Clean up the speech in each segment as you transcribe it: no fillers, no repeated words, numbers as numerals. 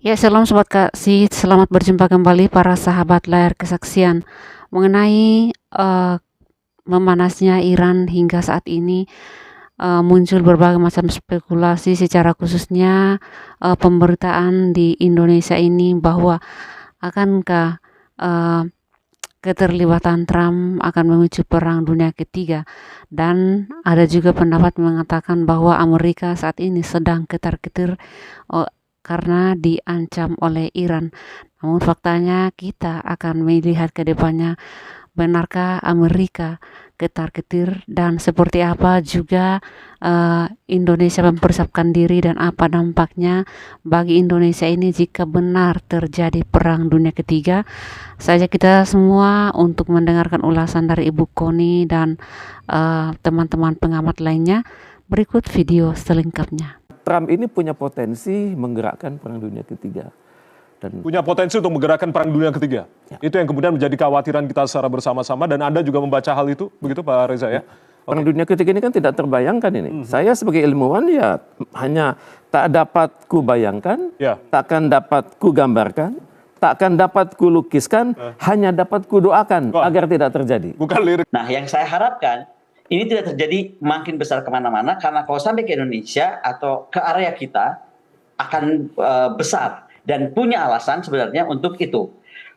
Ya, shalom Sobat Kasih, selamat berjumpa kembali para sahabat layar kesaksian mengenai memanasnya Iran hingga saat ini. Muncul berbagai macam spekulasi, secara khususnya pemberitaan di Indonesia ini bahwa akankah keterlibatan Trump akan memicu perang dunia ketiga, dan ada juga pendapat mengatakan bahwa Amerika saat ini sedang ketar-ketir karena diancam oleh Iran. Namun faktanya kita akan melihat ke depannya, benarkah Amerika ketar-ketir dan seperti apa juga Indonesia mempersiapkan diri, dan apa dampaknya bagi Indonesia ini jika benar terjadi perang dunia ketiga. Saja kita semua untuk mendengarkan ulasan dari Ibu Koni dan teman-teman pengamat lainnya. Berikut video selengkapnya. Trump ini punya potensi menggerakkan perang dunia ketiga. Dan punya potensi untuk menggerakkan perang dunia ketiga. Ya. Itu yang kemudian menjadi kekhawatiran kita secara bersama-sama, dan Anda juga membaca hal itu, begitu Pak Reza ya? Perang dunia ketiga ini kan tidak terbayangkan ini. Saya sebagai ilmuwan ya hanya tak dapat ku bayangkan, takkan dapat ku gambarkan, takkan dapat ku lukiskan, hanya dapat ku doakan agar tidak terjadi. Bukan lirik. Nah, yang saya harapkan ini tidak terjadi makin besar kemana-mana, karena kalau sampai ke Indonesia atau ke area kita akan besar dan punya alasan sebenarnya untuk itu.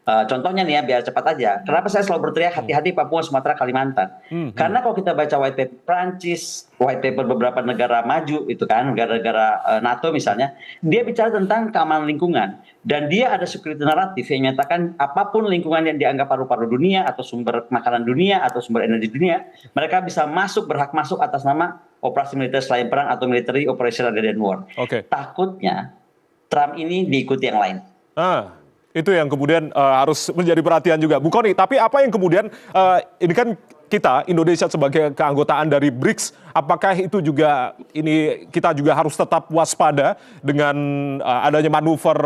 Contohnya nih ya, biar cepat aja. Kenapa saya selalu berteriak hati-hati Papua, Sumatera, Kalimantan? Karena kalau kita baca white paper Prancis, white paper beberapa negara maju itu kan, negara-negara NATO misalnya, dia bicara tentang keamanan lingkungan, dan dia ada security naratif yang menyatakan apapun lingkungan yang dianggap paru-paru dunia atau sumber makanan dunia atau sumber energi dunia, mereka bisa berhak masuk atas nama operasi militer selain perang atau military operation rather than war. Takutnya Trump ini diikuti yang lain. Itu yang kemudian harus menjadi perhatian juga, Bu Koni. Tapi apa yang kemudian ini kan kita Indonesia sebagai keanggotaan dari BRICS, apakah itu juga ini kita juga harus tetap waspada dengan adanya manuver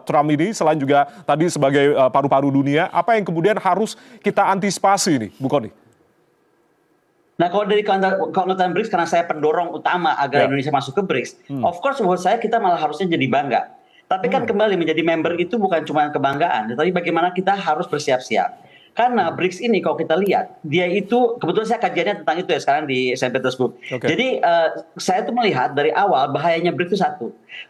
Trump ini, selain juga tadi sebagai paru-paru dunia, apa yang kemudian harus kita antisipasi nih, Bu Koni? Nah, kalau dari keanggotaan BRICS, karena saya pendorong utama agar Indonesia masuk ke BRICS, of course menurut saya kita malah harusnya jadi bangga. Tapi kan kembali menjadi member itu bukan cuma kebanggaan, tetapi bagaimana kita harus bersiap-siap. Karena BRICS ini kalau kita lihat, dia itu, kebetulan saya kajiannya tentang itu ya sekarang di Saint Petersburg. Jadi saya tuh melihat dari awal bahayanya BRICS itu satu.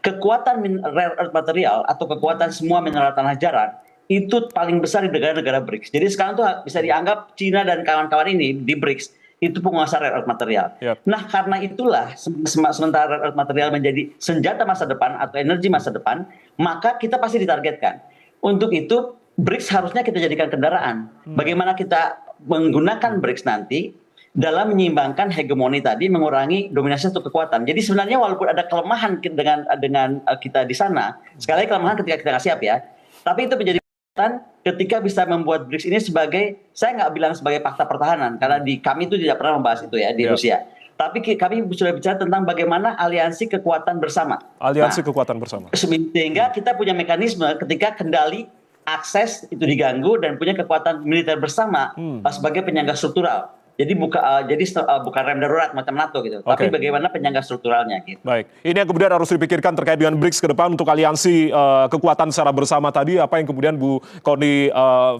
Kekuatan rare earth material atau kekuatan semua mineral tanah jarang, itu paling besar di negara-negara BRICS. Jadi sekarang tuh bisa dianggap Cina dan kawan-kawan ini di BRICS itu penguasa rare earth material. Nah, karena itulah sementara rare earth material menjadi senjata masa depan atau energi masa depan, maka kita pasti ditargetkan. Untuk itu BRICS harusnya kita jadikan kendaraan. Bagaimana kita menggunakan BRICS nanti dalam menyeimbangkan hegemoni tadi, mengurangi dominasi satu kekuatan. Jadi sebenarnya walaupun ada kelemahan dengan kita di sana, sekali lagi kelemahan ketika kita nggak siap ya, tapi itu menjadi ketika bisa membuat BRICS ini sebagai, saya nggak bilang sebagai fakta pertahanan, karena di kami itu tidak pernah membahas itu ya di Rusia. Tapi kami sudah bicara tentang bagaimana aliansi kekuatan bersama. Aliansi kekuatan bersama. Sehingga kita punya mekanisme ketika kendali akses itu diganggu dan punya kekuatan militer bersama sebagai penyangga struktural. Jadi bukan rem darurat macam NATO gitu, tapi bagaimana penyangga strukturalnya gitu. Baik, ini yang kemudian harus dipikirkan terkait dengan BRICS ke depan untuk aliansi kekuatan secara bersama tadi, apa yang kemudian Bu Koni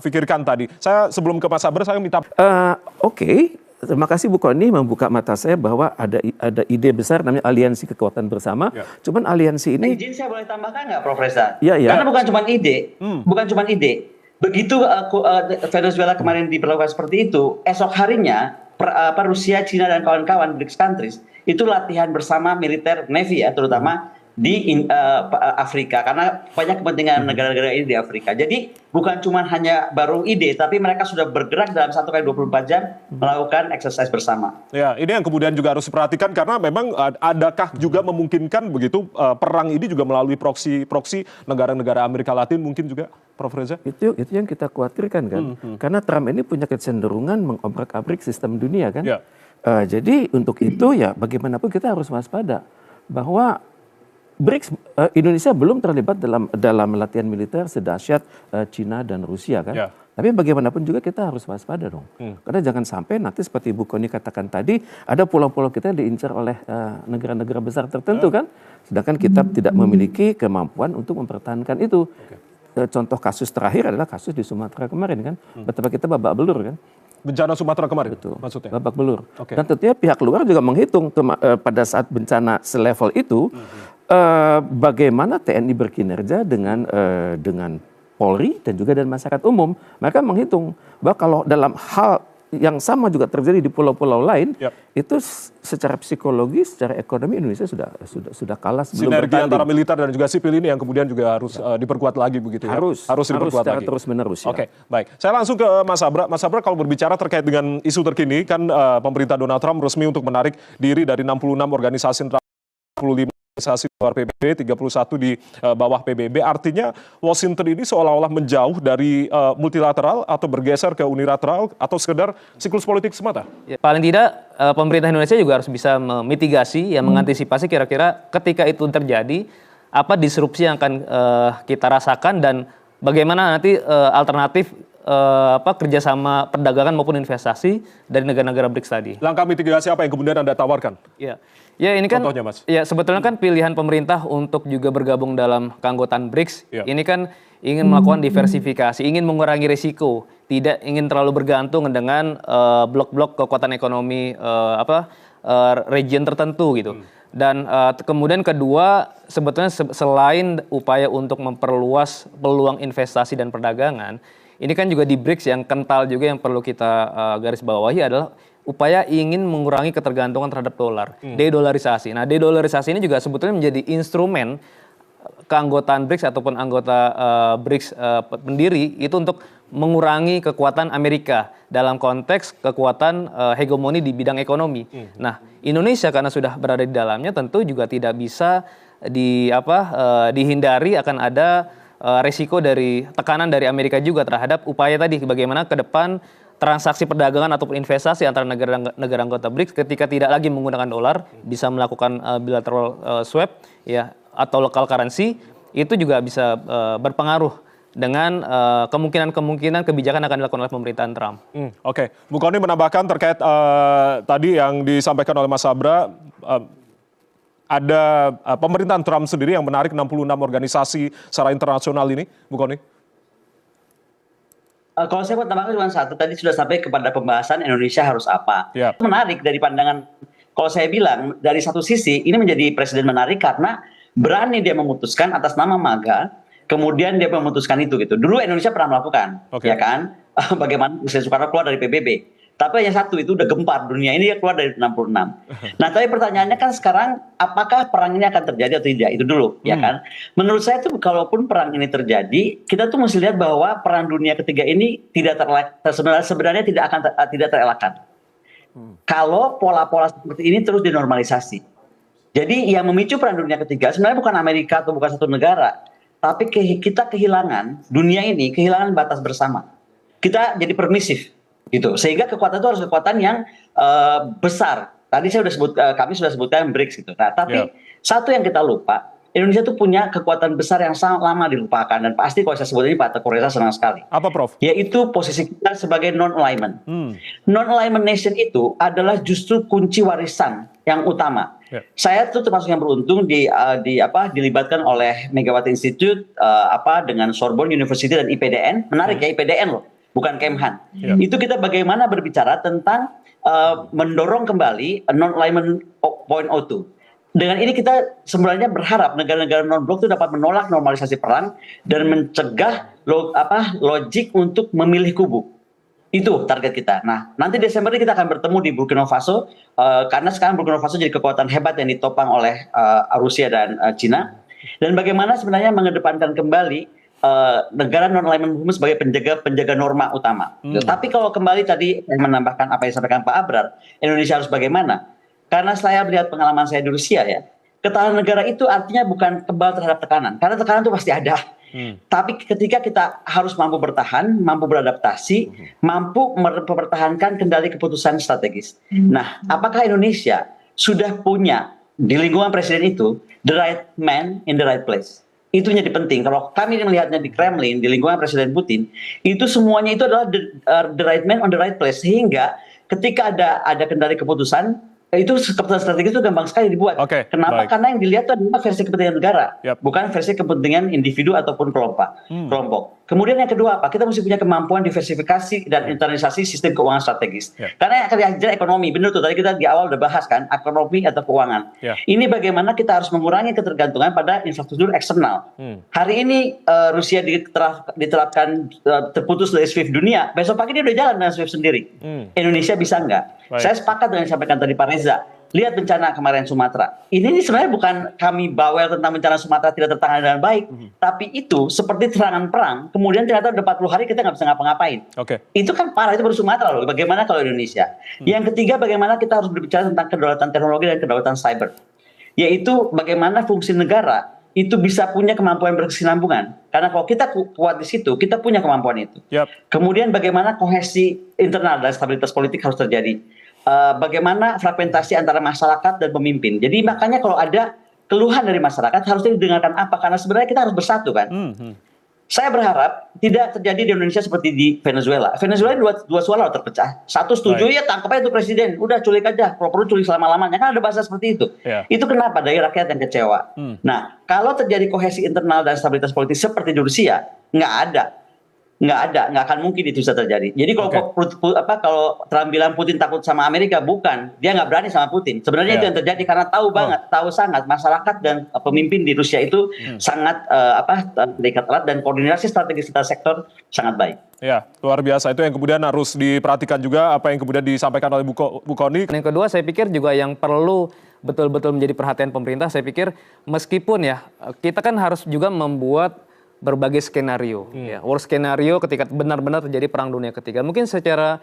pikirkan tadi. Saya sebelum ke Mas Sabar, saya minta... Terima kasih Bu Koni membuka mata saya bahwa ada ide besar namanya aliansi kekuatan bersama. Cuman aliansi ini... Izin saya boleh tambahkan nggak, Prof. Reza? Karena bukan cuma ide, bukan cuma ide. Begitu Venezuela kemarin diperlakukan seperti itu, esok harinya Rusia, Cina dan kawan-kawan BRICS countries itu latihan bersama militer Navy ya, terutama di Afrika, karena banyak kepentingan negara-negara ini di Afrika. Jadi bukan cuma hanya baru ide, tapi mereka sudah bergerak dalam 1 kali 24 jam melakukan exercise bersama. Ya, ini yang kemudian juga harus diperhatikan, karena memang adakah juga memungkinkan begitu perang ini juga melalui proksi negara-negara Amerika Latin mungkin juga, Prof. Reza? Itu yang kita khawatirkan kan, karena Trump ini punya kecenderungan mengobrak-abrik sistem dunia kan. Jadi untuk itu ya bagaimanapun kita harus waspada bahwa BRICS, Indonesia belum terlibat dalam latihan militer sedahsyat Cina dan Rusia kan. Tapi bagaimanapun juga kita harus waspada dong. Karena jangan sampai nanti seperti Bu Kony katakan tadi, ada pulau-pulau kita diincar oleh negara-negara besar tertentu kan. Sedangkan kita tidak memiliki kemampuan untuk mempertahankan itu. Contoh kasus terakhir adalah kasus di Sumatera kemarin kan. Betapa kita babak belur kan. Bencana Sumatera kemarin, Betul. maksudnya? Babak belur. Dan tentunya pihak luar juga menghitung pada saat bencana selevel itu, bagaimana TNI berkinerja dengan Polri dan juga dengan masyarakat umum. Mereka menghitung bahwa kalau dalam hal yang sama juga terjadi di pulau-pulau lain, itu secara psikologi, secara ekonomi Indonesia sudah kalah sebelum sinergi bertanding. antara militer dan juga sipil ini yang kemudian juga harus diperkuat lagi begitu ya? Harus diperkuat secara lagi. terus menerus. Ya. Oke, baik. Saya langsung ke Mas Abra. Mas Abra, kalau berbicara terkait dengan isu terkini, kan pemerintah Donald Trump resmi untuk menarik diri dari 66 organisasi 45 organisasi luar PBB, 31 di bawah PBB. Artinya Washington ini seolah-olah menjauh dari multilateral atau bergeser ke unilateral atau sekedar siklus politik semata? Ya, paling tidak pemerintah Indonesia juga harus bisa memitigasi, mengantisipasi kira-kira ketika itu terjadi, apa disrupsi yang akan kita rasakan dan bagaimana nanti alternatif kerjasama perdagangan maupun investasi dari negara-negara BRICS tadi. Langkah mitigasi apa yang kemudian Anda tawarkan? Ya ini kan, contohnya, Mas. Ya sebetulnya kan pilihan pemerintah untuk juga bergabung dalam keanggotaan BRICS. Ini kan ingin melakukan diversifikasi, ingin mengurangi risiko, tidak ingin terlalu bergantung dengan blok-blok kekuatan ekonomi region tertentu gitu. Dan kemudian kedua, sebetulnya selain upaya untuk memperluas peluang investasi dan perdagangan, ini kan juga di BRICS yang kental juga yang perlu kita garis bawahi adalah upaya ingin mengurangi ketergantungan terhadap dolar, dedolarisasi. Nah, dedolarisasi ini juga sebetulnya menjadi instrumen keanggotaan BRICS ataupun anggota BRICS pendiri itu untuk mengurangi kekuatan Amerika dalam konteks kekuatan hegemoni di bidang ekonomi. Nah, Indonesia karena sudah berada di dalamnya tentu juga tidak bisa dihindari akan ada resiko dari tekanan dari Amerika juga terhadap upaya tadi bagaimana ke depan transaksi perdagangan ataupun investasi antara negara anggota BRICS ketika tidak lagi menggunakan dolar bisa melakukan bilateral swap ya atau local currency itu juga bisa berpengaruh dengan kemungkinan kebijakan akan dilakukan oleh pemerintahan Trump. Oke. Bu Kony menambahkan terkait tadi yang disampaikan oleh Mas Abra, ada pemerintahan Trump sendiri yang menarik 66 organisasi secara internasional ini, Bu Kony? Kalau saya mau tambahkan cuma satu, tadi sudah sampai kepada pembahasan Indonesia harus apa. Menarik dari pandangan, kalau saya bilang dari satu sisi ini menjadi presiden menarik karena berani dia memutuskan atas nama MAGA, kemudian dia memutuskan itu gitu. Dulu Indonesia pernah melakukan, ya kan? Bagaimana Presiden Soekarno keluar dari PBB. Tapi hanya satu, itu udah gempar dunia ini, dia keluar dari 66. Nah, tapi pertanyaannya kan sekarang, apakah perang ini akan terjadi atau tidak? Itu dulu, ya kan? Menurut saya tuh, kalaupun perang ini terjadi, kita tuh mesti lihat bahwa perang dunia ketiga ini sebenarnya tidak terelakkan. Kalau pola-pola seperti ini terus dinormalisasi. Jadi yang memicu perang dunia ketiga sebenarnya bukan Amerika atau bukan satu negara, tapi kita kehilangan dunia ini, kehilangan batas bersama. Kita jadi permisif. Gitu. Sehingga kekuatan itu harus kekuatan yang besar. Tadi saya kami sudah sebutkan BRICS gitu. Nah, tapi satu yang kita lupa, Indonesia itu punya kekuatan besar yang sangat lama dilupakan dan pasti kalau saya sebut ini Pak Teguh Reza senang sekali. Apa, Prof? Yaitu posisi kita sebagai non-alignment. Non-alignment nation itu adalah justru kunci warisan yang utama. Saya tuh termasuk yang beruntung dilibatkan oleh Megawati Institute dengan Sorbonne University dan IPDN. Menarik ya, IPDN loh. Bukan Kemhan. Itu kita bagaimana berbicara tentang mendorong kembali non-alignment 0.02. Dengan ini kita sebenarnya berharap negara-negara non-blok itu dapat menolak normalisasi perang dan mencegah logik untuk memilih kubu. Itu target kita. Nah, nanti Desember ini kita akan bertemu di Burkina Faso karena sekarang Burkina Faso jadi kekuatan hebat yang ditopang oleh Rusia dan Cina. Dan bagaimana sebenarnya mengedepankan kembali negara non-alignment movement sebagai penjaga norma utama. Tapi kalau kembali tadi menambahkan apa yang disampaikan Pak Abrar, Indonesia harus bagaimana? Karena saya melihat pengalaman saya di Rusia ya, ketahanan negara itu artinya bukan kebal terhadap tekanan, karena tekanan itu pasti ada. Tapi ketika kita harus mampu bertahan, mampu beradaptasi, mampu mempertahankan kendali keputusan strategis. Nah, apakah Indonesia sudah punya di lingkungan presiden itu the right man in the right place? Itu jadi penting. Kalau kami melihatnya di Kremlin, di lingkungan Presiden Putin, itu semuanya itu adalah the right man on the right place. Sehingga ketika ada kendali keputusan, itu keputusan strategis itu gampang sekali dibuat. Kenapa? Baik. Karena yang dilihat itu adalah versi kepentingan negara, Yap. bukan versi kepentingan individu ataupun kelompok. Kemudian yang kedua apa? Kita mesti punya kemampuan diversifikasi dan internalisasi sistem keuangan strategis. Karena yang akan diajar ekonomi, benar tuh tadi kita di awal udah bahas kan, ekonomi atau keuangan. Ini bagaimana kita harus mengurangi ketergantungan pada infrastruktur eksternal. Hari ini Rusia diterapkan terputus dari SWIFT dunia, besok pagi dia udah jalan dengan SWIFT sendiri. Indonesia bisa nggak? Baik. Saya sepakat dengan yang disampaikan tadi Pak Reza. Lihat bencana kemarin Sumatera. Ini sebenarnya bukan kami bawel tentang bencana Sumatera tidak tertangani dengan baik, tapi itu seperti serangan perang. Kemudian ternyata udah 40 hari kita nggak bisa ngapa-ngapain. Itu kan parah, itu baru Sumatera loh. Bagaimana kalau Indonesia? Yang ketiga, bagaimana kita harus berbicara tentang kedaulatan teknologi dan kedaulatan cyber. Yaitu bagaimana fungsi negara itu bisa punya kemampuan berkesinambungan. Karena kalau kita kuat di situ, kita punya kemampuan itu. Kemudian bagaimana kohesi internal dan stabilitas politik harus terjadi. Bagaimana fragmentasi antara masyarakat dan pemimpin. Jadi makanya kalau ada keluhan dari masyarakat harusnya didengarkan apa? Karena sebenarnya kita harus bersatu kan. Saya berharap tidak terjadi di Indonesia seperti di Venezuela. Venezuela dua suara terpecah. Satu setuju ya tangkap aja itu presiden, udah culik aja, kalau perlu culik selama-lamanya. Kan ada bahasa seperti itu. Itu kenapa dari rakyat yang kecewa. Nah, kalau terjadi kohesi internal dan stabilitas politik seperti di Rusia, nggak akan mungkin itu bisa terjadi. Jadi kalau Trump bilang Putin takut sama Amerika, bukan, dia nggak berani sama Putin. Sebenarnya itu yang terjadi karena tahu sangat masyarakat dan pemimpin di Rusia itu sangat dekat erat dan koordinasi strategis lintas sektor sangat baik. Ya, luar biasa. Itu yang kemudian harus diperhatikan juga apa yang kemudian disampaikan oleh Bu Kony. Yang kedua, saya pikir juga yang perlu betul-betul menjadi perhatian pemerintah, saya pikir meskipun ya kita kan harus juga membuat berbagai skenario. Ya, worst skenario ketika benar-benar terjadi perang dunia ketiga. Mungkin secara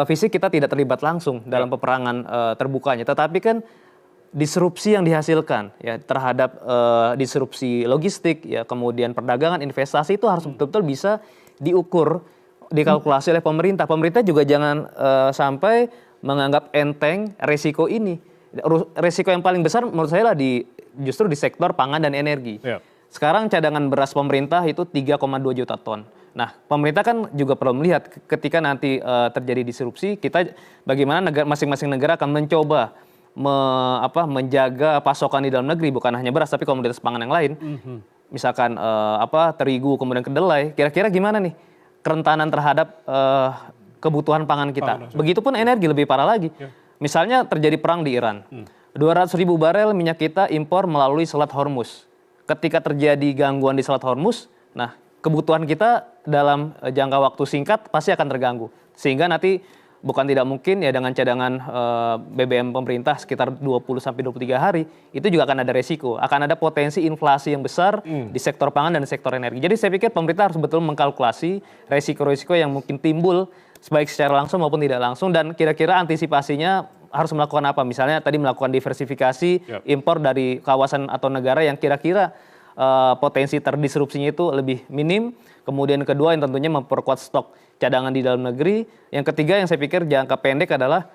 fisik kita tidak terlibat langsung dalam peperangan terbukanya, tetapi kan disrupsi yang dihasilkan ya terhadap disrupsi logistik ya, kemudian perdagangan, investasi itu harus betul-betul bisa diukur, dikalkulasi oleh pemerintah. Pemerintah juga jangan sampai menganggap enteng resiko ini. Resiko yang paling besar menurut saya justru di sektor pangan dan energi. Sekarang cadangan beras pemerintah itu 3,2 juta ton. Nah, pemerintah kan juga perlu melihat ketika nanti terjadi disrupsi, kita bagaimana masing-masing negara akan mencoba menjaga pasokan di dalam negeri, bukan hanya beras tapi komoditas pangan yang lain. Misalkan terigu kemudian kedelai. Kira-kira gimana nih kerentanan terhadap kebutuhan pangan kita? Begitupun energi lebih parah lagi. Misalnya terjadi perang di Iran. 200.000 barel minyak kita impor melalui Selat Hormuz. Ketika terjadi gangguan di Selat Hormuz, nah kebutuhan kita dalam jangka waktu singkat pasti akan terganggu. Sehingga nanti bukan tidak mungkin ya dengan cadangan BBM pemerintah sekitar 20-23 hari, itu juga akan ada resiko. Akan ada potensi inflasi yang besar di sektor pangan dan sektor energi. Jadi saya pikir pemerintah harus betul mengkalkulasi resiko-resiko yang mungkin timbul, baik secara langsung maupun tidak langsung, dan kira-kira antisipasinya harus melakukan apa? Misalnya tadi melakukan diversifikasi impor dari kawasan atau negara yang kira-kira potensi terdisrupsinya itu lebih minim. Kemudian kedua yang tentunya memperkuat stok cadangan di dalam negeri. Yang ketiga yang saya pikir jangka pendek adalah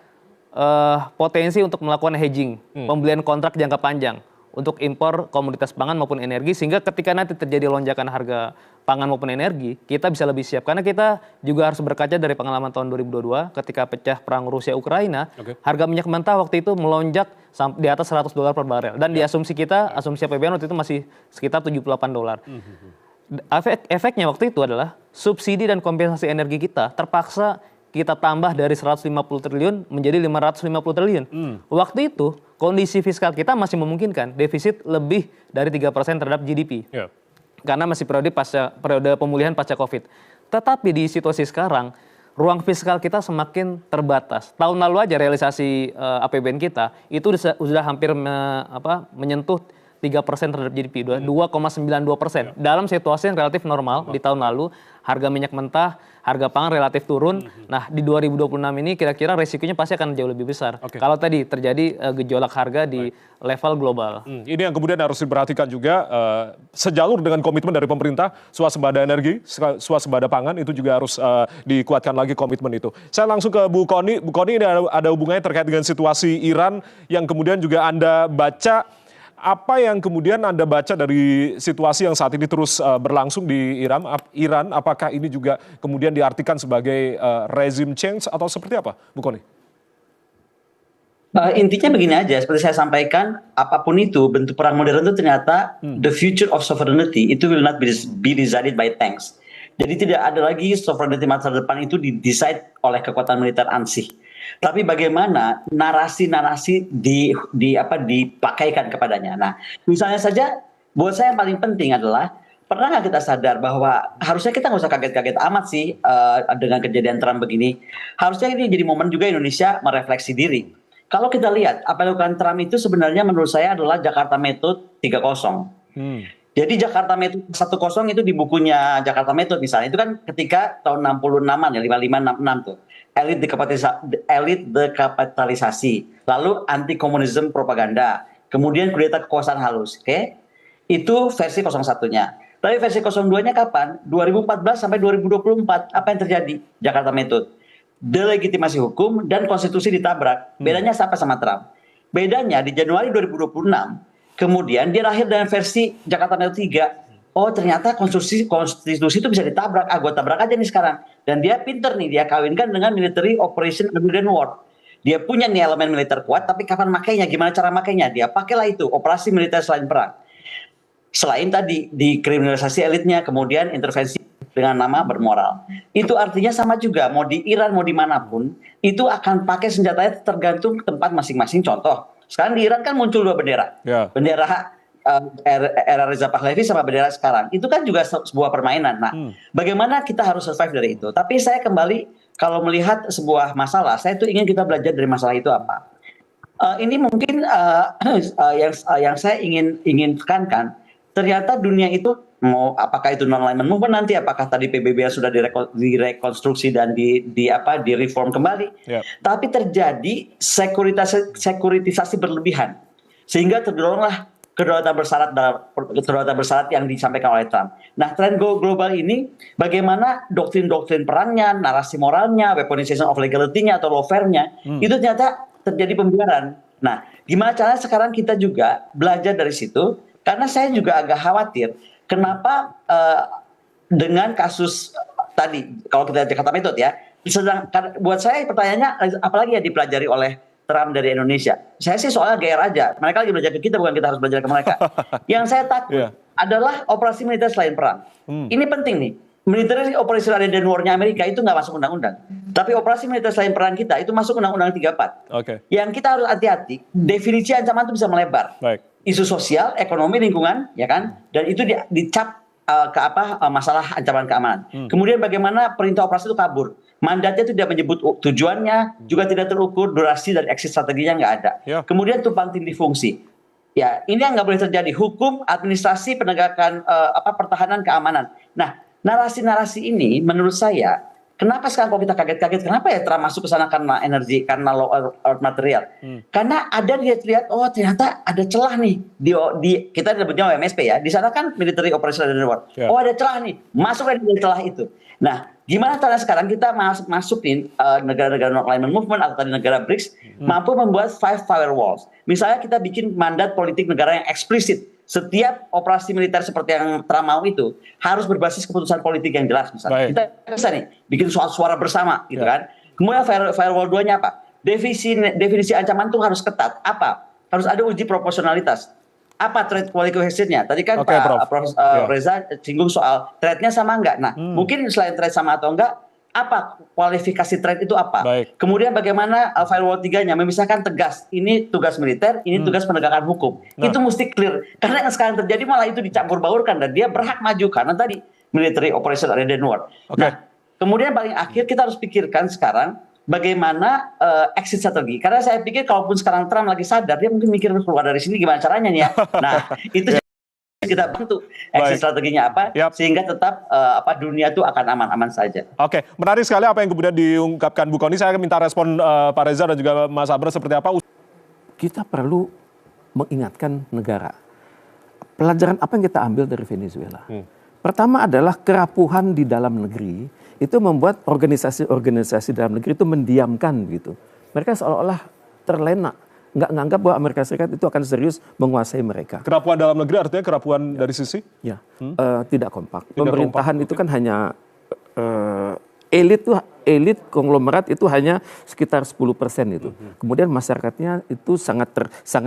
potensi untuk melakukan hedging, pembelian kontrak jangka panjang untuk impor komoditas pangan maupun energi, sehingga ketika nanti terjadi lonjakan harga pangan maupun energi, kita bisa lebih siap. Karena kita juga harus berkaca dari pengalaman tahun 2022 ketika pecah perang Rusia-Ukraina, harga minyak mentah waktu itu melonjak di atas $100 per barel. Dan di asumsi APBN waktu itu masih sekitar $78. Efeknya waktu itu adalah subsidi dan kompensasi energi kita terpaksa kita tambah dari 150 triliun menjadi 550 triliun. Waktu itu kondisi fiskal kita masih memungkinkan defisit lebih dari 3% terhadap GDP. Karena masih periode pemulihan pasca Covid. Tetapi di situasi sekarang, ruang fiskal kita semakin terbatas. Tahun lalu aja realisasi APBN kita itu sudah hampir menyentuh 3% terhadap GDP, 2,92%. Dalam situasi yang relatif normal di tahun lalu, harga minyak mentah, harga pangan relatif turun. Nah, di 2026 ini kira-kira resikonya pasti akan jauh lebih besar. Kalau tadi terjadi gejolak harga di level global. Ini yang kemudian harus diperhatikan juga, sejalur dengan komitmen dari pemerintah, swasembada energi, swasembada pangan, itu juga harus dikuatkan lagi komitmen itu. Saya langsung ke Bu Kony. Bu Kony, ini ada hubungannya terkait dengan situasi Iran yang kemudian juga Anda baca. apa yang kemudian Anda baca dari situasi yang saat ini terus berlangsung di Iran? Apakah ini juga kemudian diartikan sebagai regime change atau seperti apa, Bu Kony? Intinya begini aja, seperti saya sampaikan, apapun itu bentuk perang modern itu ternyata the future of sovereignty itu will not be decided by tanks. Jadi tidak ada lagi sovereignty masa depan itu di-decide oleh kekuatan militer ansih. Tapi bagaimana narasi-narasi dipakaikan kepadanya. Nah, misalnya saja buat saya yang paling penting adalah pernah nggak kita sadar bahwa harusnya kita nggak usah kaget-kaget amat sih dengan kejadian Trump begini. Harusnya ini jadi momen juga Indonesia merefleksi diri. Kalau kita lihat apa yang dilakukan Trump itu sebenarnya menurut saya adalah Jakarta Method 3.0. Jadi Jakarta Method 1.0 itu di bukunya Jakarta Method misalnya, itu kan ketika tahun 66-an ya, 55-66 tuh. Elit dekapitalisasi, lalu anti komunisme propaganda, kemudian kudeta kekuasaan halus, oke? Itu versi 01-nya. Tapi versi 02-nya kapan? 2014 sampai 2024. Apa yang terjadi? Jakarta Method. Delegitimasi hukum dan konstitusi ditabrak. Bedanya apa sama Trump? Bedanya di Januari 2026, kemudian dia lahir dengan versi Jakarta Method 3. Oh ternyata konstitusi itu bisa ditabrak. Gue tabrak aja nih sekarang. Dan dia pinter nih, dia kawinkan dengan military operation Underground War. Dia punya nih elemen militer kuat, tapi kapan makainya, gimana cara makainya? Dia pakailah itu, operasi militer selain perang. Selain tadi, dikriminalisasi elitnya, kemudian intervensi dengan nama bermoral. Itu artinya sama juga, mau di Iran, mau dimanapun, itu akan pakai senjatanya tergantung tempat masing-masing. Contoh, sekarang di Iran kan muncul 2 bendera. Bendera era Reza Pahlavi sama bendera sekarang. Itu kan juga sebuah permainan. Nah, bagaimana kita harus survive dari itu? Tapi saya kembali, kalau melihat sebuah masalah, saya tuh ingin kita belajar dari masalah itu apa. Ini mungkin yang saya ingin tekankan, ternyata dunia itu mau apakah itu non-alignment movement nanti, apakah tadi PBB sudah direkonstruksi dan direform kembali, tapi terjadi sekuritisasi berlebihan sehingga terdoronglah kedaulatan bersyarat yang disampaikan oleh Trump. Nah, tren global ini bagaimana doktrin-doktrin perangnya, narasi moralnya, weaponization of legality-nya atau lawfare-nya itu ternyata terjadi pembiaran. Nah, gimana caranya sekarang kita juga belajar dari situ? Karena saya juga agak khawatir kenapa dengan kasus tadi, kalau kita Jakarta Method ya, buat saya pertanyaannya apalagi yang dipelajari oleh Trump dari Indonesia. Saya sih soalnya GR aja, mereka lagi belajar ke kita, bukan kita harus belajar ke mereka. Yang saya takut adalah operasi militer selain perang. Ini penting nih, military operation Underground War-nya Amerika itu nggak masuk undang-undang. Tapi operasi militer selain perang kita itu masuk undang-undang 34. Yang kita harus hati-hati, definisi ancaman itu bisa melebar. Isu sosial, ekonomi, lingkungan, ya kan, dan itu dicap masalah ancaman keamanan. Kemudian bagaimana perintah operasi itu kabur, mandatnya itu tidak menyebut tujuannya, juga tidak terukur, durasi dan exit strateginya nggak ada. Kemudian tumpang tindih fungsi. Ya, ini yang nggak boleh terjadi. Hukum, administrasi, penegakan pertahanan, keamanan. Nah, narasi-narasi ini menurut saya, kenapa sekarang kalau kita kaget-kaget, kenapa ya Trump masuk ke sana karena energi, karena law earth material? Karena ada dia lihat, oh ternyata ada celah nih di kita nyebutnya MSP ya. Di sana kan military operation Underground War. Oh ada celah nih, masuk dari celah itu. Nah, gimana caranya sekarang kita masukin negara-negara non-alignment movement atau tadi negara BRICS mampu membuat 5 firewalls. Misalnya kita bikin mandat politik negara yang eksplisit. Setiap operasi militer seperti yang Trump mau itu harus berbasis keputusan politik yang jelas. Misalnya kita bisa nih bikin soal suara bersama gitu kan. Kemudian firewall 2-nya apa? Definisi ancaman itu harus ketat. Apa? Harus ada uji proporsionalitas. Apa threat qualification-nya? Tadi kan Prof. Reza singgung soal threat-nya sama enggak. Nah, mungkin selain threat sama atau enggak, apa kualifikasi threat itu apa? Kemudian bagaimana firewall 3-nya memisahkan tegas, ini tugas militer, ini tugas penegakan hukum. Itu mesti clear. Karena yang sekarang terjadi malah itu dicampur baurkan dan dia berhak maju karena tadi military operation Underground War. Nah, kemudian paling akhir kita harus pikirkan sekarang bagaimana exit strategi. Karena saya pikir kalaupun sekarang Trump lagi sadar, dia mungkin mikir keluar dari sini gimana caranya nih ya. Nah, itu kita bantu exit strateginya apa sehingga tetap dunia itu akan aman-aman saja. Oke, menarik sekali apa yang kemudian diungkapkan Bu Kony. Saya minta respon Pak Reza dan juga Mas Abra seperti apa. Kita perlu mengingatkan negara. Pelajaran apa yang kita ambil dari Venezuela? Pertama adalah kerapuhan di dalam negeri itu membuat organisasi-organisasi dalam negeri itu mendiamkan gitu. Mereka seolah-olah terlena nggak nganggap bahwa Amerika Serikat itu akan serius menguasai mereka. Kerapuan dalam negeri artinya kerapuan dari sisi? Ya, tidak kompak. Pemerintahan itu kan hanya elit konglomerat itu hanya sekitar 10% itu. Kemudian masyarakatnya itu sangat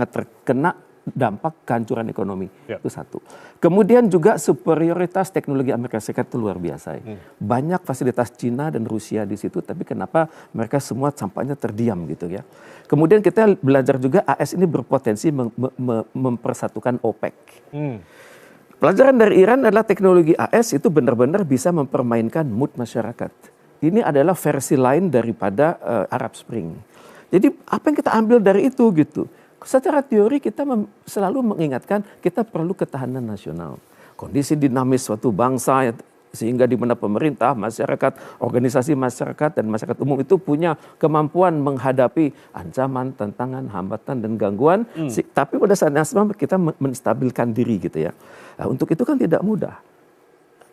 terkena dampak kehancuran ekonomi. Itu satu. Kemudian juga superioritas teknologi Amerika Serikat itu luar biasa. Banyak fasilitas Cina dan Rusia di situ, tapi kenapa mereka semua tampaknya terdiam gitu ya. Kemudian kita belajar juga AS ini berpotensi mempersatukan OPEC. Pelajaran dari Iran adalah teknologi AS itu benar-benar bisa mempermainkan mood masyarakat. Ini adalah versi lain daripada Arab Spring. Jadi apa yang kita ambil dari itu gitu? Secara teori kita selalu mengingatkan kita perlu ketahanan nasional. Kondisi dinamis suatu bangsa sehingga di mana pemerintah, masyarakat, organisasi masyarakat dan masyarakat umum itu punya kemampuan menghadapi ancaman, tantangan, hambatan dan gangguan. Tapi pada saat yang sama kita menstabilkan diri gitu ya. Nah, untuk itu kan tidak mudah.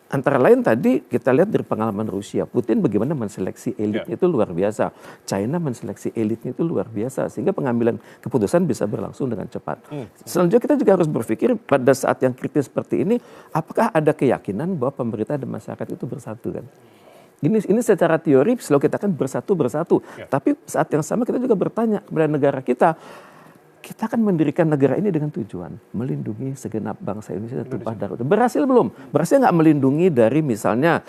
Antara lain tadi kita lihat dari pengalaman Rusia, Putin bagaimana menseleksi elitnya itu luar biasa. China menseleksi elitnya itu luar biasa, sehingga pengambilan keputusan bisa berlangsung dengan cepat. Selanjutnya kita juga harus berpikir pada saat yang kritis seperti ini, apakah ada keyakinan bahwa pemerintah dan masyarakat itu bersatu kan? Ini secara teori selalu kita kan bersatu. Tapi saat yang sama kita juga bertanya kepada negara kita akan mendirikan negara ini dengan tujuan melindungi segenap bangsa Indonesia dan tumpah darah. Berhasil belum? Berhasil nggak melindungi dari misalnya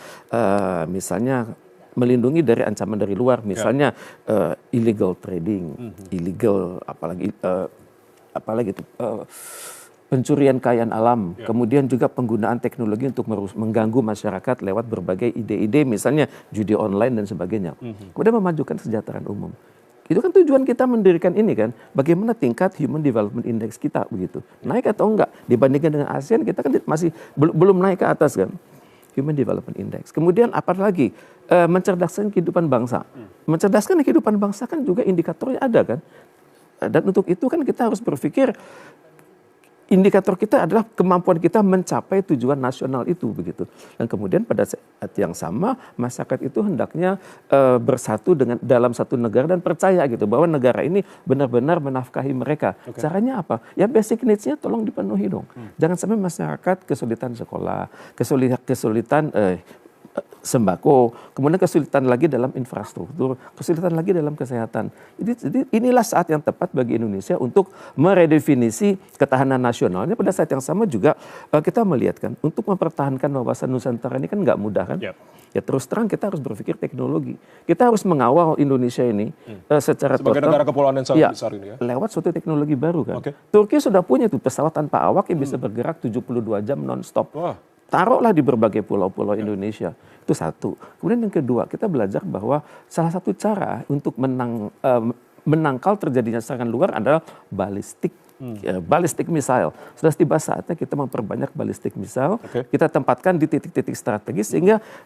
melindungi dari ancaman dari luar, misalnya illegal trading, illegal apalagi itu pencurian kekayaan alam, kemudian juga penggunaan teknologi untuk mengganggu masyarakat lewat berbagai ide-ide, misalnya judi online dan sebagainya. Kemudian memajukan kesejahteraan umum. Itu kan tujuan kita mendirikan ini kan, bagaimana tingkat Human Development Index kita begitu, naik atau enggak dibandingkan dengan ASEAN, kita kan masih belum naik ke atas kan, Human Development Index. Kemudian apa lagi, mencerdaskan kehidupan bangsa, mencerdaskan kehidupan bangsa kan juga indikatornya ada kan, dan untuk itu kan kita harus berpikir indikator kita adalah kemampuan kita mencapai tujuan nasional itu begitu. Dan kemudian pada saat yang sama masyarakat itu hendaknya bersatu dalam satu negara dan percaya gitu bahwa negara ini benar-benar menafkahi mereka. Caranya apa? Ya basic needs-nya tolong dipenuhi dong. Jangan sampai masyarakat kesulitan sekolah, kesulitan sembako, kemudian kesulitan lagi dalam infrastruktur, kesulitan lagi dalam kesehatan. Jadi inilah saat yang tepat bagi Indonesia untuk meredefinisi ketahanan nasionalnya. Pada saat yang sama juga kita melihat kan, untuk mempertahankan wawasan Nusantara ini kan nggak mudah kan. Ya terus terang kita harus berpikir teknologi. Kita harus mengawal Indonesia ini secara sebagai total. negara kepulauan yang sangat besar ini ya. Lewat suatu teknologi baru kan. Turki sudah punya tuh pesawat tanpa awak yang bisa bergerak 72 jam non-stop. Taruhlah di berbagai pulau-pulau Indonesia. Itu satu. Kemudian yang kedua, kita belajar bahwa salah satu cara untuk menangkal terjadinya serangan luar adalah balistik. Ballistic missile. Sudah tiba saatnya kita memperbanyak ballistic missile. Kita tempatkan di titik-titik strategis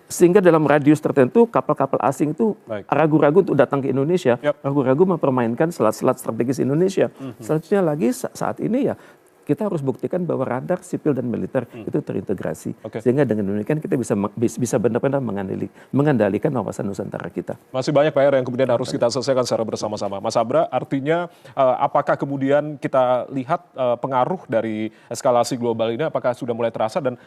sehingga dalam radius tertentu kapal-kapal asing itu ragu-ragu untuk datang ke Indonesia. Ragu-ragu mempermainkan selat-selat strategis Indonesia. Selanjutnya lagi saat ini ya kita harus buktikan bahwa radar sipil dan militer itu terintegrasi. Sehingga dengan demikian kita bisa benar-benar mengendalikan kawasan Nusantara kita. Masih banyak PR yang kemudian harus kita selesaikan secara bersama-sama. Mas Abra, artinya apakah kemudian kita lihat pengaruh dari eskalasi global ini apakah sudah mulai terasa dan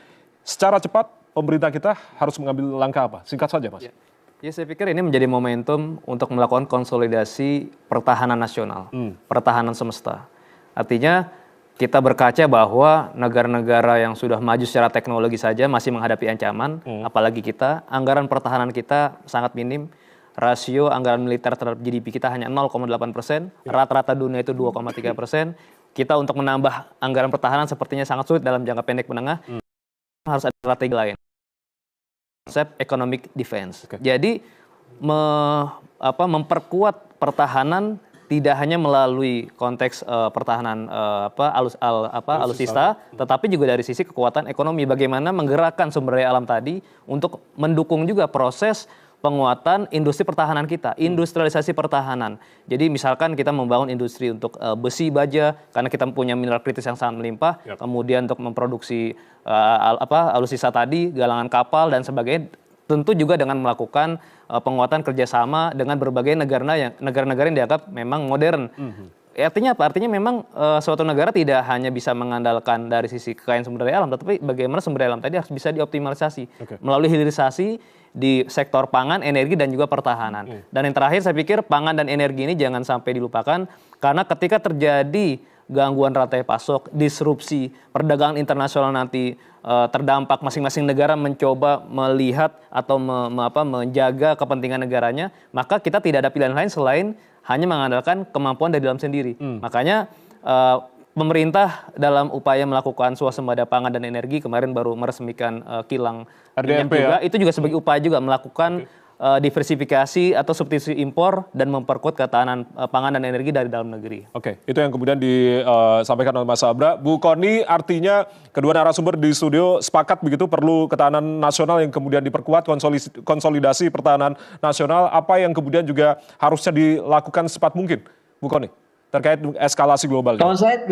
secara cepat pemerintah kita harus mengambil langkah apa? Singkat saja, Mas. Ya, saya pikir ini menjadi momentum untuk melakukan konsolidasi pertahanan nasional, pertahanan semesta. Artinya kita berkaca bahwa negara-negara yang sudah maju secara teknologi saja masih menghadapi ancaman, apalagi kita, anggaran pertahanan kita sangat minim, rasio anggaran militer terhadap GDP kita hanya 0,8%, rata-rata dunia itu 2,3%, kita untuk menambah anggaran pertahanan sepertinya sangat sulit dalam jangka pendek menengah, harus ada strategi lain. Konsep economic defense. Jadi memperkuat pertahanan tidak hanya melalui konteks pertahanan alutsista, tetapi juga dari sisi kekuatan ekonomi. Bagaimana menggerakkan sumber daya alam tadi untuk mendukung juga proses penguatan industri pertahanan kita, industrialisasi pertahanan. Jadi misalkan kita membangun industri untuk besi baja, karena kita punya mineral kritis yang sangat melimpah, kemudian untuk memproduksi alutsista tadi, galangan kapal dan sebagainya. Tentu juga dengan melakukan penguatan kerjasama dengan berbagai negara yang dianggap memang modern. Artinya apa? Artinya memang suatu negara tidak hanya bisa mengandalkan dari sisi kekayaan sumber daya alam, tetapi bagaimana sumber daya alam tadi harus bisa dioptimalisasi melalui hilirisasi di sektor pangan, energi, dan juga pertahanan. Dan yang terakhir saya pikir pangan dan energi ini jangan sampai dilupakan, karena ketika terjadi gangguan rantai pasok, disrupsi, perdagangan internasional nanti terdampak, masing-masing negara mencoba melihat atau menjaga kepentingan negaranya, maka kita tidak ada pilihan lain selain hanya mengandalkan kemampuan dari dalam sendiri. Makanya pemerintah dalam upaya melakukan swasembada pangan dan energi kemarin baru meresmikan kilang minyak juga. Itu juga sebagai upaya juga melakukan diversifikasi atau substitusi impor dan memperkuat ketahanan pangan dan energi dari dalam negeri. Oke, itu yang kemudian disampaikan oleh Mas Sabra. Bu Kony, artinya kedua narasumber di studio sepakat begitu perlu ketahanan nasional yang kemudian diperkuat, konsolidasi pertahanan nasional. Apa yang kemudian juga harusnya dilakukan secepat mungkin, Bu Kony, terkait eskalasi global? Kalau saya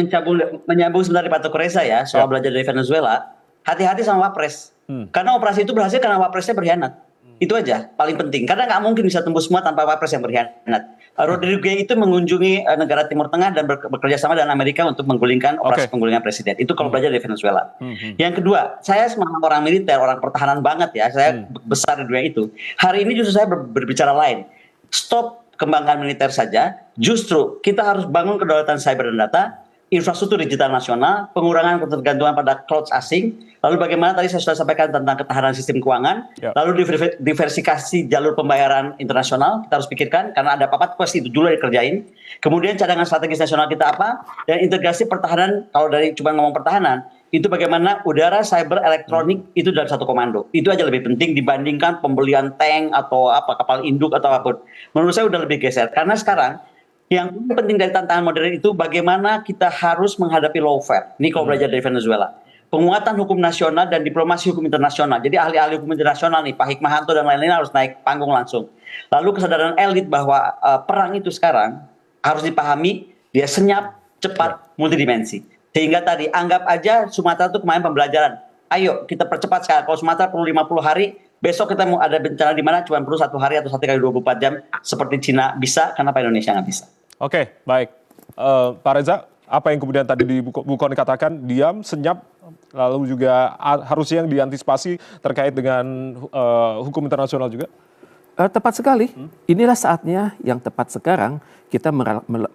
menyambung sebentar di Pak Teguh Reza ya, soal belajar dari Venezuela, hati-hati sama Wapres. Karena operasi itu berhasil karena Wapresnya berkhianat. Itu aja, paling penting. Karena nggak mungkin bisa tembus semua tanpa Wapres yang berkhianat. Rodriguez itu mengunjungi negara Timur Tengah dan bekerja sama dengan Amerika untuk menggulingkan operasi penggulingan presiden. Itu kalau belajar dari Venezuela. Yang kedua, saya semangat orang militer, orang pertahanan banget ya. Saya besar di dunia itu. Hari ini justru saya berbicara lain. Stop kembangkan militer saja. Justru kita harus bangun kedaulatan cyber dan data, infrastruktur digital nasional, pengurangan ketergantungan pada cloud asing, lalu bagaimana tadi saya sudah sampaikan tentang ketahanan sistem keuangan, lalu diversifikasi jalur pembayaran internasional, kita harus pikirkan, karena ada 4 quest itu dulu dikerjain, kemudian cadangan strategis nasional kita apa, dan integrasi pertahanan, kalau dari cuma ngomong pertahanan, itu bagaimana udara, cyber, elektronik, itu dalam satu komando. Itu aja lebih penting dibandingkan pembelian tank atau apa kapal induk atau apapun. Menurut saya udah lebih geser, karena sekarang, yang penting dari tantangan modern itu bagaimana kita harus menghadapi lawfare. Ini kalau belajar dari Venezuela. Penguatan hukum nasional dan diplomasi hukum internasional. Jadi ahli-ahli hukum internasional nih, Pak Hikmahanto dan lain-lain harus naik panggung langsung. Lalu kesadaran elit bahwa perang itu sekarang harus dipahami, dia senyap, cepat, multidimensi. Sehingga tadi anggap aja Sumatera itu kemarin pembelajaran. Ayo kita percepat sekarang. Kalau Sumatera perlu 50 hari, besok kita mau ada bencana di mana cuma perlu 1 hari atau 1 kali 24 jam. Seperti Cina bisa, kenapa Indonesia nggak bisa? Oke, baik. Pak Reza, apa yang kemudian tadi Bu Kony katakan, diam, senyap, lalu juga harusnya yang diantisipasi terkait dengan hukum internasional juga? Tepat sekali. Inilah saatnya yang tepat sekarang kita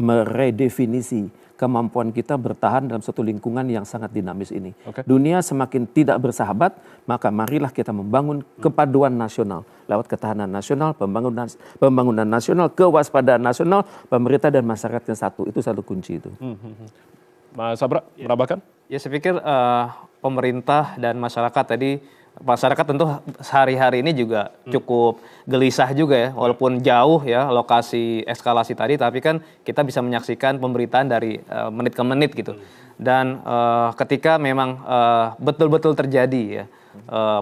meredefinisi kemampuan kita bertahan dalam suatu lingkungan yang sangat dinamis ini. Dunia semakin tidak bersahabat, maka marilah kita membangun kepaduan nasional lewat ketahanan nasional, pembangunan nasional, kewaspadaan nasional, pemerintah dan masyarakat yang satu. Itu satu kunci itu. Mas Sabra, menambahkan? Ya, saya pikir pemerintah dan masyarakat tadi, masyarakat tentu sehari-hari ini juga cukup gelisah juga ya, walaupun jauh ya lokasi eskalasi tadi, tapi kan kita bisa menyaksikan pemberitaan dari menit ke menit gitu. Dan ketika memang betul-betul terjadi ya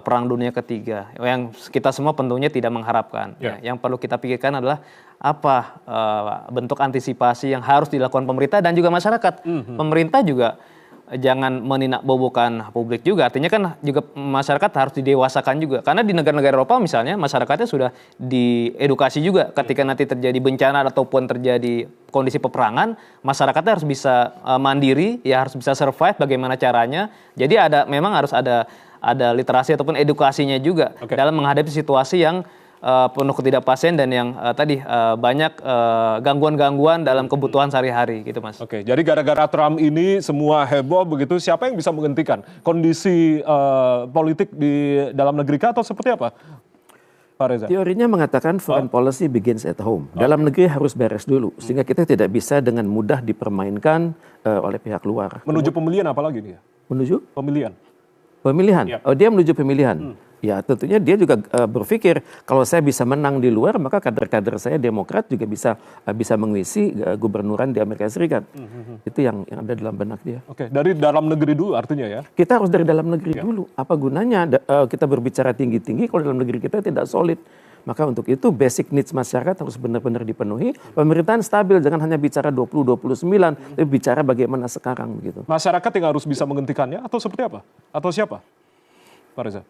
perang dunia ketiga, yang kita semua tentunya tidak mengharapkan. Ya. Yang perlu kita pikirkan adalah apa bentuk antisipasi yang harus dilakukan pemerintah dan juga masyarakat. Pemerintah juga jangan meninakbobokan publik juga. Artinya kan juga masyarakat harus didewasakan juga. Karena di negara-negara Eropa misalnya masyarakatnya sudah diedukasi juga. Ketika nanti terjadi bencana ataupun terjadi kondisi peperangan, masyarakatnya harus bisa mandiri, ya harus bisa survive bagaimana caranya. Jadi memang harus ada literasi ataupun edukasinya juga dalam menghadapi situasi yang penuh ketidakpastian dan yang tadi banyak gangguan-gangguan dalam kebutuhan sehari-hari gitu, Mas. Oke, jadi gara-gara Trump ini semua heboh begitu, siapa yang bisa menghentikan kondisi politik di dalam negeri kah atau seperti apa, Pak Reza? Teorinya mengatakan foreign policy begins at home. Dalam negeri harus beres dulu, sehingga kita tidak bisa dengan mudah dipermainkan oleh pihak luar. Menuju pemilihan apalagi nih? Menuju? Pemilihan. Pemilihan? Oh, dia menuju pemilihan. Ya tentunya dia juga berpikir kalau saya bisa menang di luar maka kader-kader saya Demokrat juga bisa mengisi gubernuran di Amerika Serikat. Itu yang ada dalam benak dia. Oke, dari dalam negeri dulu artinya ya? Kita harus dari dalam negeri dulu. Apa gunanya kita berbicara tinggi-tinggi kalau dalam negeri kita tidak solid? Maka untuk itu basic needs masyarakat harus benar-benar dipenuhi. Pemerintahan stabil, jangan hanya bicara 2029, tapi bicara bagaimana sekarang begitu. Masyarakat yang harus bisa menghentikannya atau seperti apa? Atau siapa, Pak Reza?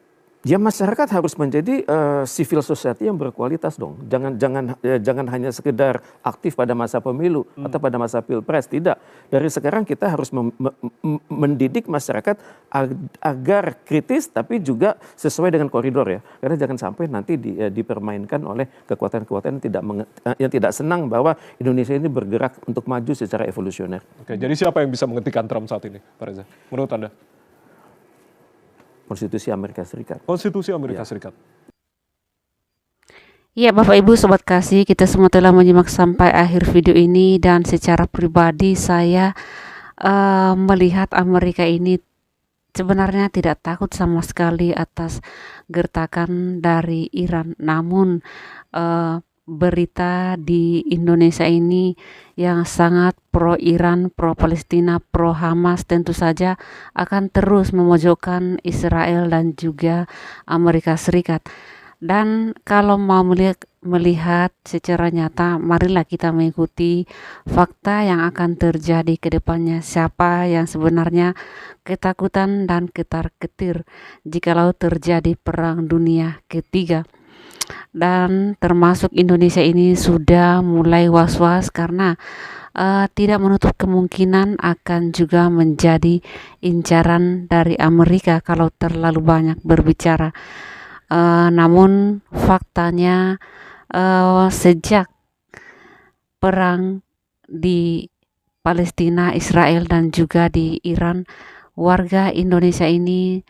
Ya masyarakat harus menjadi civil society yang berkualitas dong. Jangan hanya sekedar aktif pada masa pemilu atau pada masa pilpres. Tidak. Dari sekarang kita harus mendidik masyarakat agar kritis tapi juga sesuai dengan koridor ya. Karena jangan sampai nanti dipermainkan oleh kekuatan-kekuatan yang tidak senang bahwa Indonesia ini bergerak untuk maju secara evolusioner. Oke, jadi siapa yang bisa menghentikan Trump saat ini, Pak Reza? Menurut Anda? Konstitusi Amerika Serikat. Konstitusi Amerika Serikat. Ya, Bapak Ibu Sobat Kasih, kita semua telah menyimak sampai akhir video ini, dan secara pribadi saya melihat Amerika ini sebenarnya tidak takut sama sekali atas gertakan dari Iran. Namun berita di Indonesia ini yang sangat pro Iran, pro Palestina, pro Hamas tentu saja akan terus memojokkan Israel dan juga Amerika Serikat. Dan kalau mau melihat secara nyata, marilah kita mengikuti fakta yang akan terjadi ke depannya. Siapa yang sebenarnya ketakutan dan ketar-ketir jikalau terjadi perang dunia ketiga. Dan termasuk Indonesia ini sudah mulai was-was karena tidak menutup kemungkinan akan juga menjadi incaran dari Amerika kalau terlalu banyak berbicara. Namun faktanya sejak perang di Palestina, Israel dan juga di Iran, warga Indonesia ini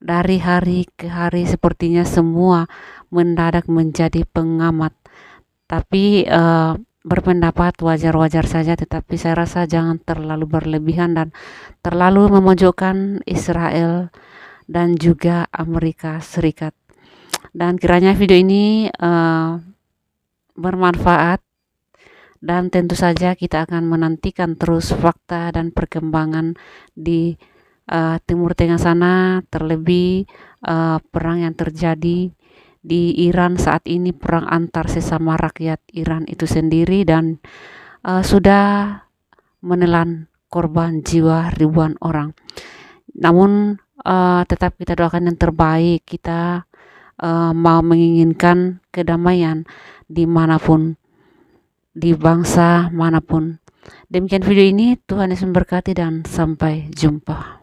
dari hari ke hari sepertinya semua mendadak menjadi pengamat. Tapi berpendapat wajar-wajar saja, tetapi saya rasa jangan terlalu berlebihan dan terlalu memojokkan Israel dan juga Amerika Serikat. Dan kiranya video ini bermanfaat, dan tentu saja kita akan menantikan terus fakta dan perkembangan di Timur Tengah sana, terlebih perang yang terjadi di Iran saat ini, perang antar sesama rakyat Iran itu sendiri, dan sudah menelan korban jiwa ribuan orang. Namun tetap kita doakan yang terbaik. Kita mau menginginkan kedamaian dimanapun, di bangsa manapun. Demikian video ini, Tuhan Yesus memberkati dan sampai jumpa.